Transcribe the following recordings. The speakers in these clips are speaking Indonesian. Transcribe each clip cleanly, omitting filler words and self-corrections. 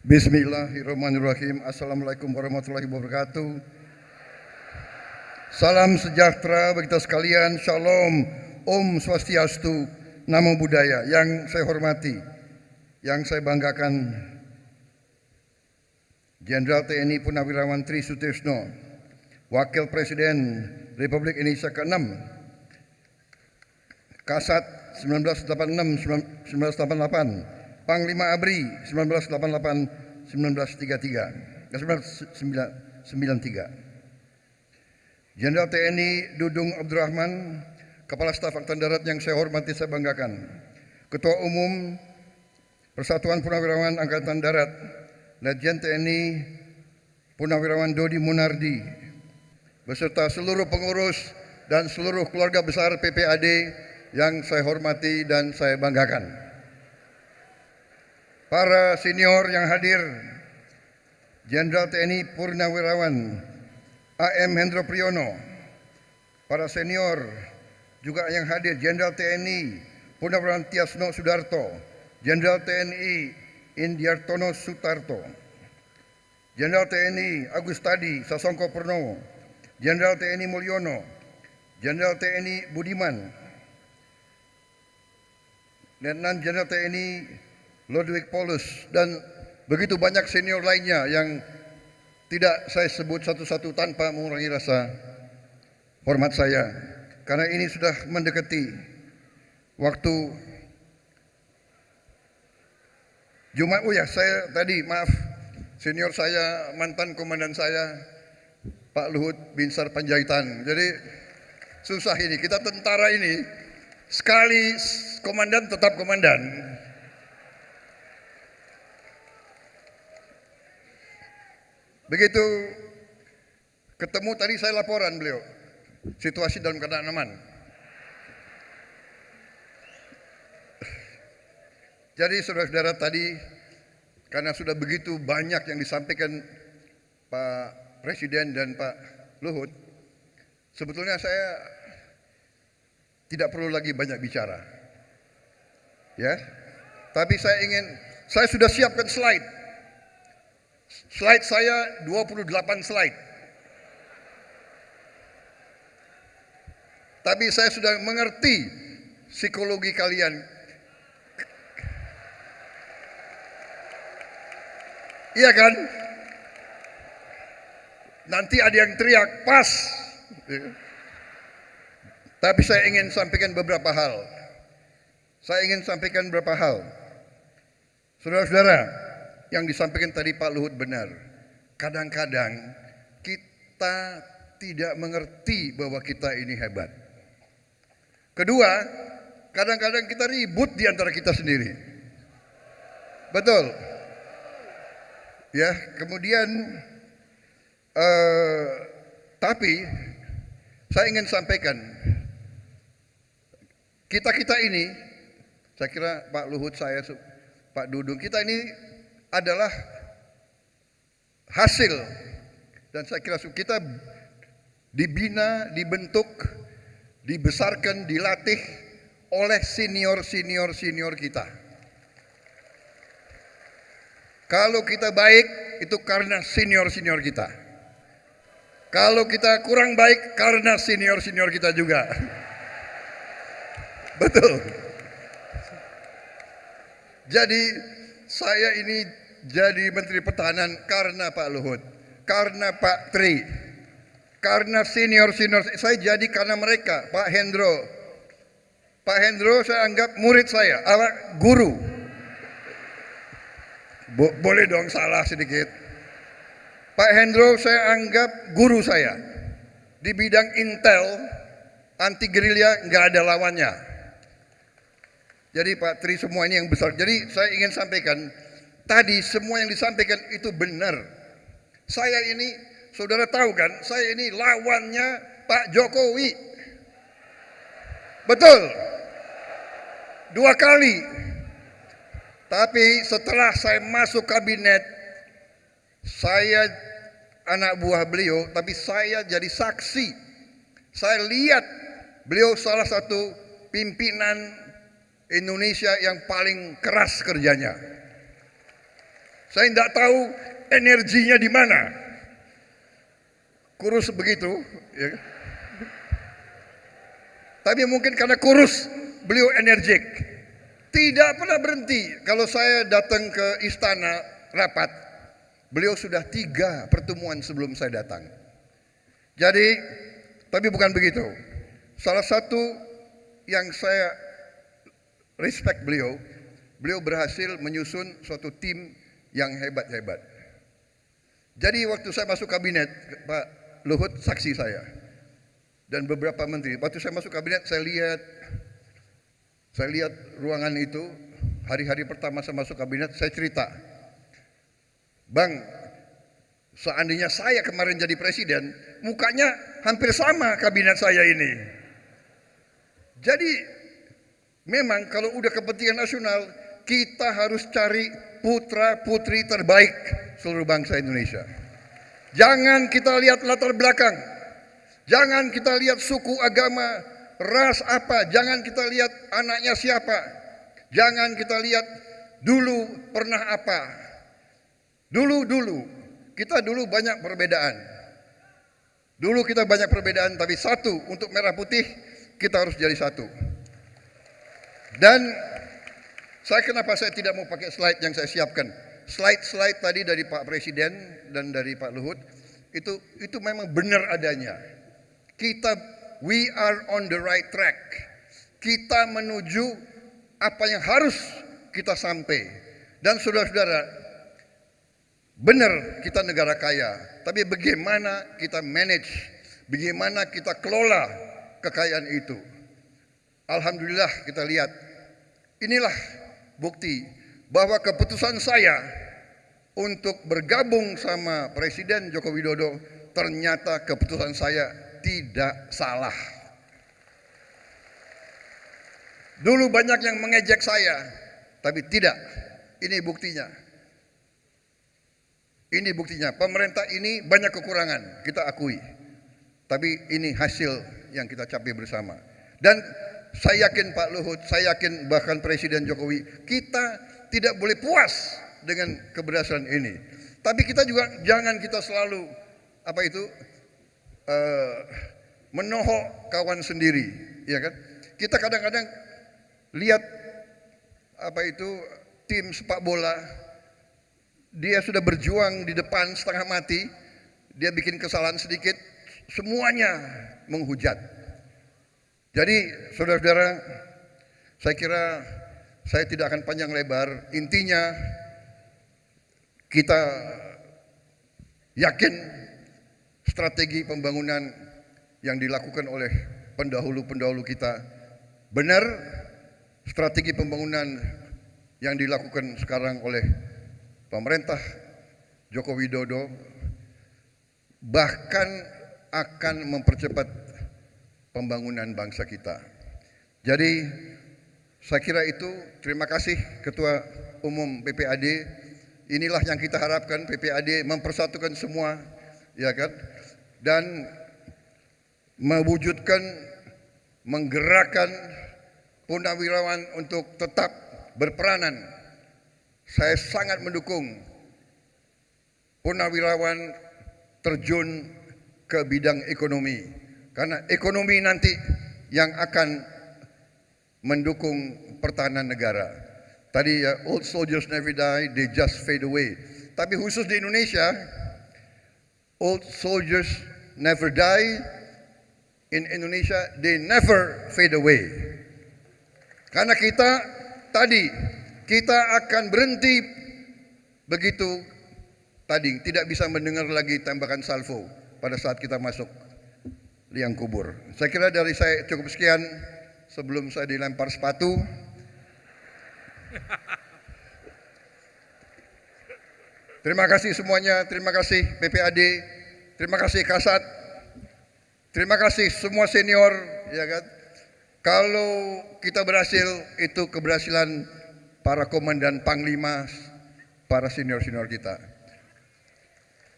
Bismillahirrahmanirrahim. Assalamualaikum warahmatullahi wabarakatuh. Salam sejahtera bagi kita sekalian. Shalom, Om Swastiastu, Namo Buddhaya. Yang saya hormati, yang saya banggakan, Jenderal TNI Purnawirawan Tri Sutrisno, Wakil Presiden Republik Indonesia ke-6, Kasat 1986-1988, Panglima ABRI 1988-1993, Jenderal TNI Dudung Abdurrahman, Kepala Staf Angkatan Darat yang saya hormati, saya banggakan, Ketua Umum Persatuan Purnawirawan Angkatan Darat, Letjen TNI Purnawirawan Dodi Munardi, beserta seluruh pengurus dan seluruh keluarga besar PPAD yang saya hormati dan saya banggakan. Para senior yang hadir, Jenderal TNI Purnawirawan AM Hendro Priyono, para senior juga yang hadir, Jenderal TNI Purnawirawan Tiasno Sudarto, Jenderal TNI Indiartono Sutarto, Jenderal TNI Agustadi Sasongko Purnomo, Jenderal TNI Mulyono, Jenderal TNI Budiman, Letnan Jenderal TNI Ludwig Paulus, dan begitu banyak senior lainnya yang tidak saya sebut satu-satu tanpa mengurangi rasa hormat saya, karena ini sudah mendekati waktu Jumat. Oh ya, saya tadi maaf, senior saya, mantan komandan saya, Pak Luhut Binsar Panjaitan. Jadi susah ini, kita tentara ini sekali komandan tetap komandan. Begitu ketemu tadi saya laporan beliau, situasi dalam keadaan aman. Jadi saudara-saudara, tadi karena sudah begitu banyak yang disampaikan Pak Presiden dan Pak Luhut, sebetulnya saya tidak perlu lagi banyak bicara, ya. Tapi saya sudah siapkan slide. Slide saya 28 slide. Tapi saya sudah mengerti psikologi kalian. Iya kan? Nanti ada yang teriak, pas. Tapi saya ingin sampaikan beberapa hal. Saudara-saudara, yang disampaikan tadi Pak Luhut benar. Kadang-kadang kita tidak mengerti bahwa kita ini hebat. Kedua, kadang-kadang kita ribut di antara kita sendiri. Betul. Ya, kemudian tapi saya ingin sampaikan, kita ini, saya kira Pak Luhut, saya, Pak Dudung, kita ini adalah hasil, dan saya kira kita dibina, dibentuk, dibesarkan, dilatih oleh senior kita. Kalau kita baik itu karena senior kita. Kalau kita kurang baik karena senior kita juga. Betul. Jadi saya ini jadi Menteri Pertahanan karena Pak Luhut, karena Pak Tri, karena senior. Saya jadi karena mereka. Pak Hendro saya anggap murid saya, guru. Boleh dong salah sedikit. Pak Hendro saya anggap guru saya. Di bidang intel, anti gerilya nggak ada lawannya. Jadi Pak Tri, semua ini yang besar. Jadi saya ingin sampaikan, tadi semua yang disampaikan itu benar. Saya ini, saudara tahu kan, saya ini lawannya Pak Jokowi. Betul. 2 kali. Tapi setelah saya masuk kabinet, saya anak buah beliau, tapi saya jadi saksi. Saya lihat beliau salah satu pimpinan Indonesia yang paling keras kerjanya. Saya tidak tahu energinya di mana. Kurus begitu, ya. Tapi mungkin karena kurus, beliau energik. Tidak pernah berhenti. Kalau saya datang ke istana rapat, beliau sudah 3 pertemuan sebelum saya datang. Jadi, tapi bukan begitu. Salah satu yang saya respect beliau berhasil menyusun suatu tim yang hebat-hebat. Jadi waktu saya masuk kabinet, Pak Luhut saksi saya dan beberapa menteri. Waktu saya masuk kabinet, saya lihat ruangan itu. Hari-hari pertama saya masuk kabinet, saya cerita, Bang, seandainya saya kemarin jadi presiden, mukanya hampir sama kabinet saya ini. Jadi memang kalau udah kepentingan nasional, kita harus cari putra-putri terbaik seluruh bangsa Indonesia. Jangan kita lihat latar belakang, jangan kita lihat suku, agama, ras apa, jangan kita lihat anaknya siapa, jangan kita lihat dulu pernah apa. Dulu kita banyak perbedaan. Dulu kita banyak perbedaan, tapi satu, untuk merah putih kita harus jadi satu. Dan kenapa saya tidak mau pakai slide yang saya siapkan? Slide tadi dari Pak Presiden dan dari Pak Luhut itu memang benar adanya. We are on the right track. Kita menuju apa yang harus kita sampai. Dan saudara-saudara, benar kita negara kaya, tapi bagaimana kita manage, bagaimana kita kelola kekayaan itu. Alhamdulillah kita lihat, inilah bukti bahwa keputusan saya untuk bergabung sama Presiden Joko Widodo, ternyata keputusan saya tidak salah. Dulu banyak yang mengejek saya, tapi tidak. Ini buktinya. Ini buktinya. Pemerintah ini banyak kekurangan, kita akui. Tapi ini hasil yang kita capai bersama. Dan saya yakin Pak Luhut, saya yakin bahkan Presiden Jokowi, kita tidak boleh puas dengan keberhasilan ini. Tapi kita juga jangan kita selalu menohok kawan sendiri, ya kan? Kita kadang-kadang lihat tim sepak bola, dia sudah berjuang di depan setengah mati, dia bikin kesalahan sedikit, semuanya menghujat. Jadi saudara-saudara, saya kira saya tidak akan panjang lebar. Intinya kita yakin strategi pembangunan yang dilakukan oleh pendahulu-pendahulu kita benar. Strategi pembangunan yang dilakukan sekarang oleh pemerintah Joko Widodo bahkan akan mempercepat pembangunan bangsa kita. Jadi saya kira itu. Terima kasih Ketua Umum PPAD. Inilah yang kita harapkan, PPAD mempersatukan semua, ya kan? Dan mewujudkan, menggerakkan purnawirawan untuk tetap berperanan. Saya sangat mendukung purnawirawan terjun ke bidang ekonomi, karena ekonomi nanti yang akan mendukung pertahanan negara. Tadi old soldiers never die, they just fade away. Tapi khusus di Indonesia, old soldiers never die. In Indonesia, they never fade away. Karena kita akan berhenti begitu tadi, tidak bisa mendengar lagi tembakan salvo pada saat kita masuk liang kubur. Saya kira dari saya cukup sekian. Sebelum saya dilempar sepatu, terima kasih semuanya, terima kasih PPAD, terima kasih Kasat, terima kasih semua senior, ya kan? Kalau kita berhasil, itu keberhasilan para komandan panglima, para senior-senior kita.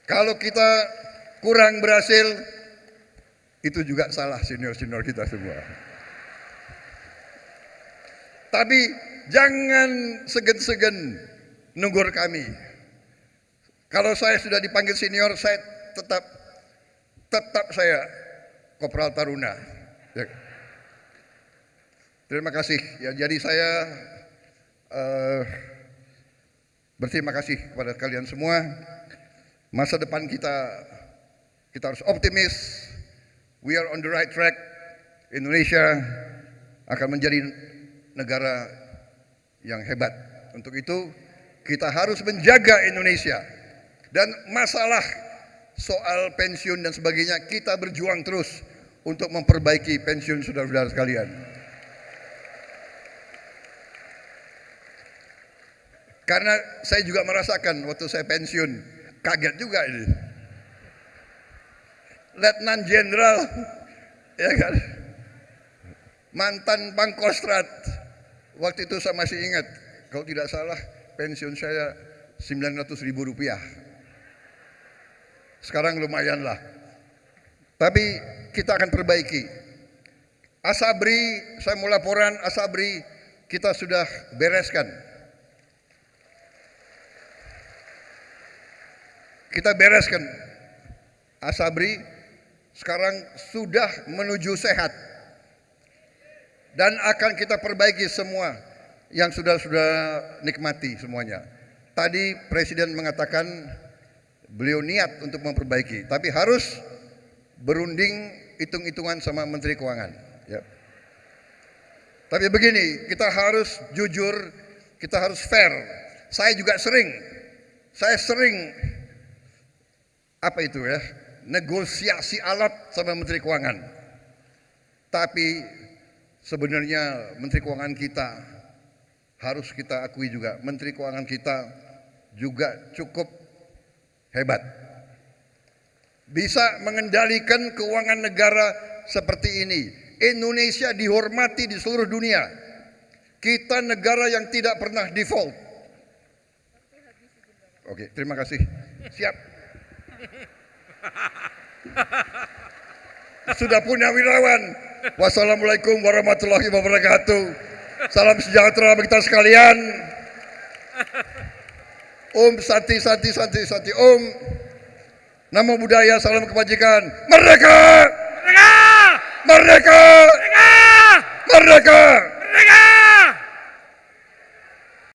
Kalau kita kurang berhasil, itu juga salah senior-senior kita semua. Tapi jangan segen-segen nunggur kami. Kalau saya sudah dipanggil senior, saya tetap saya Kopral Taruna. Ya. Terima kasih. Ya, jadi saya berterima kasih kepada kalian semua. Masa depan kita harus optimis. We are on the right track. Indonesia akan menjadi negara yang hebat. Untuk itu kita harus menjaga Indonesia. Dan masalah soal pensiun dan sebagainya, kita berjuang terus untuk memperbaiki pensiun saudara-saudara sekalian. Karena saya juga merasakan waktu saya pensiun, kaget juga ini. Letnan Jenderal, ya kan, mantan Pangkostrat, waktu itu saya masih ingat, kalau tidak salah pensiun saya 900.000 rupiah. Sekarang lumayan lah. Tapi kita akan perbaiki. Asabri, saya mau laporan Asabri, kita sudah bereskan. Kita bereskan. Asabri sekarang sudah menuju sehat. Dan akan kita perbaiki semua yang sudah nikmati semuanya. Tadi Presiden mengatakan beliau niat untuk memperbaiki, tapi harus berunding hitung-hitungan sama Menteri Keuangan. Ya. Tapi begini, kita harus jujur, kita harus fair. Saya sering apa itu ya, negosiasi alat sama Menteri Keuangan. Tapi sebenarnya Menteri Keuangan kita harus kita akui juga, Menteri Keuangan kita juga cukup hebat. Bisa mengendalikan keuangan negara seperti ini. Indonesia dihormati di seluruh dunia. Kita negara yang tidak pernah default. Oke, terima kasih. Siap. Sudah punya wirawan. Wassalamualaikum warahmatullahi wabarakatuh. Salam sejahtera bagi kita sekalian. Om Santi Om. Namo Buddhaya, salam kebajikan. Merdeka! Merdeka! Merdeka! Merdeka!